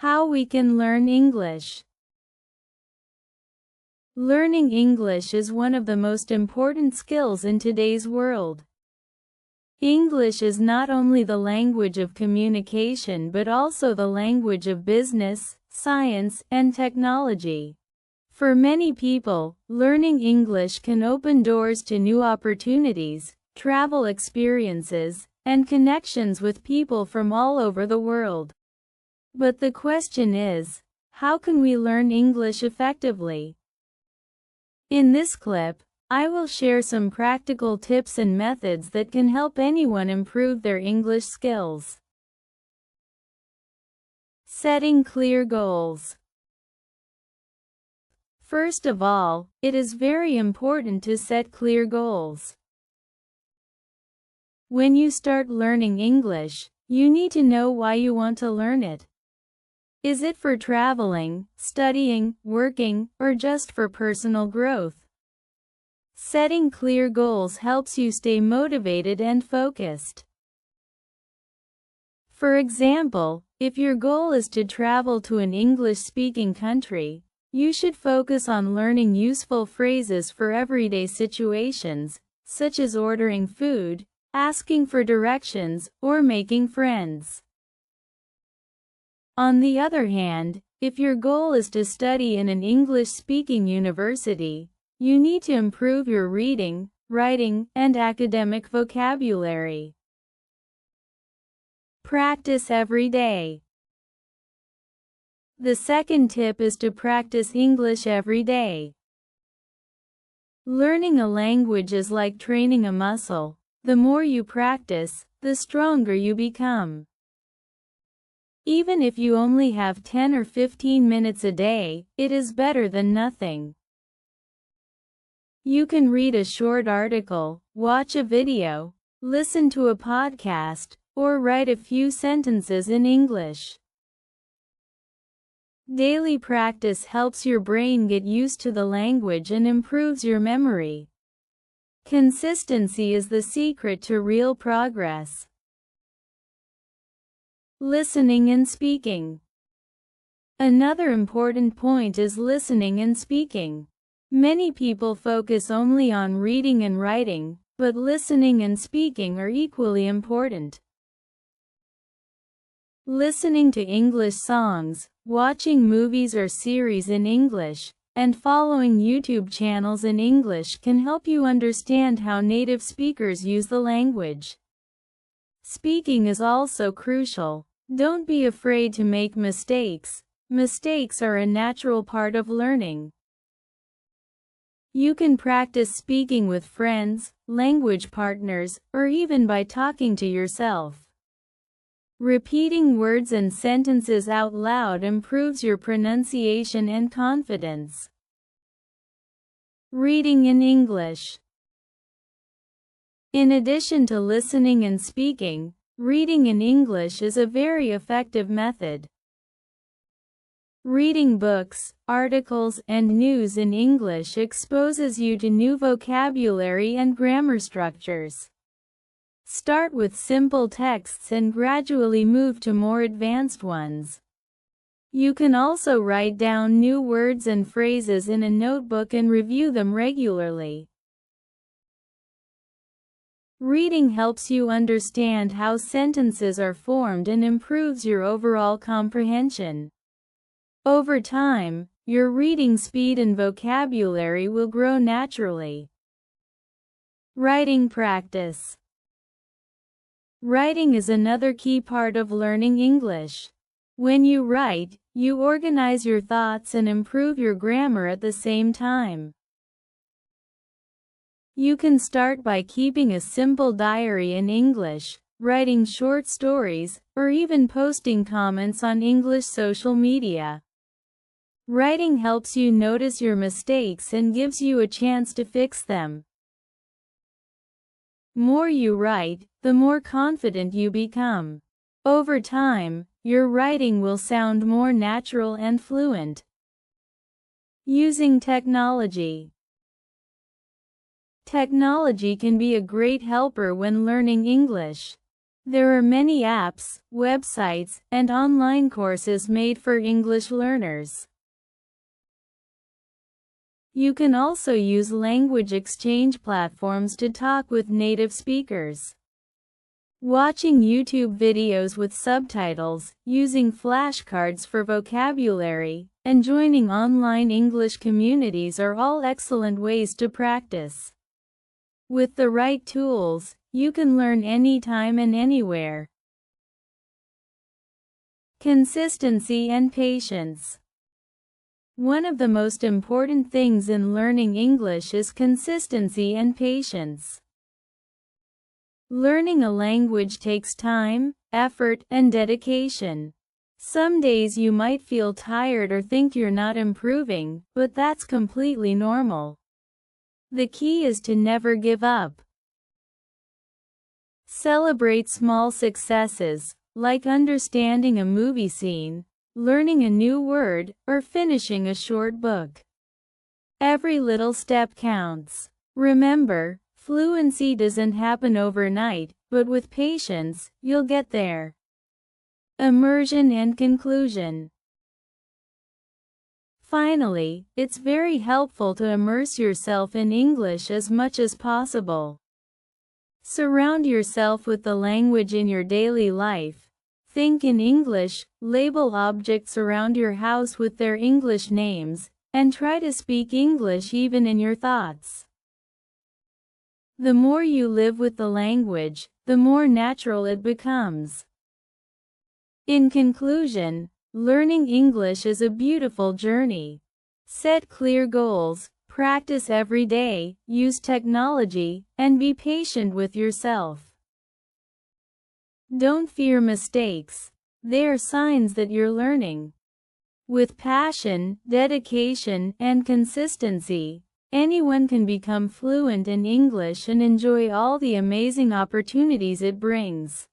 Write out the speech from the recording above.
How we can learn English. Learning English is one of the most important skills in today's world. English is not only the language of communication but also the language of business, science, and technology. For many people, learning English can open doors to new opportunities, travel experiences, and connections with people from all over the world. But the question is, how can we learn English effectively? In this clip, I will share some practical tips and methods that can help anyone improve their English skills. Setting clear goals. First of all, it is very important to set clear goals. When you start learning English, you need to know why you want to learn it. Is it for traveling, studying, working, or just for personal growth? Setting clear goals helps you stay motivated and focused. For example, if your goal is to travel to an English-speaking country, you should focus on learning useful phrases for everyday situations, such as ordering food, asking for directions, or making friends. On the other hand, if your goal is to study in an English-speaking university, you need to improve your reading, writing, and academic vocabulary. Practice every day. The second tip is to practice English every day. Learning a language is like training a muscle. The more you practice, the stronger you become. Even if you only have 10 or 15 minutes a day, it is better than nothing. You can read a short article, watch a video, listen to a podcast, or write a few sentences in English. Daily practice helps your brain get used to the language and improves your memory. Consistency is the secret to real progress. Listening and speaking. Another important point is listening and speaking. Many people focus only on reading and writing, but listening and speaking are equally important. Listening to English songs, watching movies or series in English, and following YouTube channels in English can help you understand how native speakers use the language. Speaking is also crucial. Don't be afraid to make mistakes. Mistakes are a natural part of learning. You can practice speaking with friends, language partners, or even by talking to yourself. Repeating words and sentences out loud improves your pronunciation and confidence. Reading in English. In addition to listening and speaking, reading in English is a very effective method. Reading books, articles, and news in English exposes you to new vocabulary and grammar structures. Start with simple texts and gradually move to more advanced ones. You can also write down new words and phrases in a notebook and review them regularly. Reading helps you understand how sentences are formed and improves your overall comprehension. Over time, your reading speed and vocabulary will grow naturally. Writing practice. Writing is another key part of learning English. When you write, you organize your thoughts and improve your grammar at the same time. You can start by keeping a simple diary in English, writing short stories, or even posting comments on English social media. Writing helps you notice your mistakes and gives you a chance to fix them. The more you write, the more confident you become. Over time, your writing will sound more natural and fluent. Using technology. Technology can be a great helper when learning English. There are many apps, websites, and online courses made for English learners. You can also use language exchange platforms to talk with native speakers. Watching YouTube videos with subtitles, using flashcards for vocabulary, and joining online English communities are all excellent ways to practice. With the right tools, you can learn anytime and anywhere. Consistency and patience. One of the most important things in learning English is consistency and patience. Learning a language takes time, effort, and dedication. Some days you might feel tired or think you're not improving, but that's completely normal. The key is to never give up. Celebrate small successes, like understanding a movie scene, learning a new word, or finishing a short book. Every little step counts. Remember, fluency doesn't happen overnight, but with patience, you'll get there. Immersion and conclusion. Finally, it's very helpful to immerse yourself in English as much as possible. Surround yourself with the language in your daily life. Think in English, label objects around your house with their English names, and try to speak English even in your thoughts. The more you live with the language, the more natural it becomes. In conclusion, learning English is a beautiful journey. Set clear goals, practice every day, use technology, and be patient with yourself. Don't fear mistakes. They are signs that you're learning. With passion, dedication, and consistency, anyone can become fluent in English and enjoy all the amazing opportunities it brings.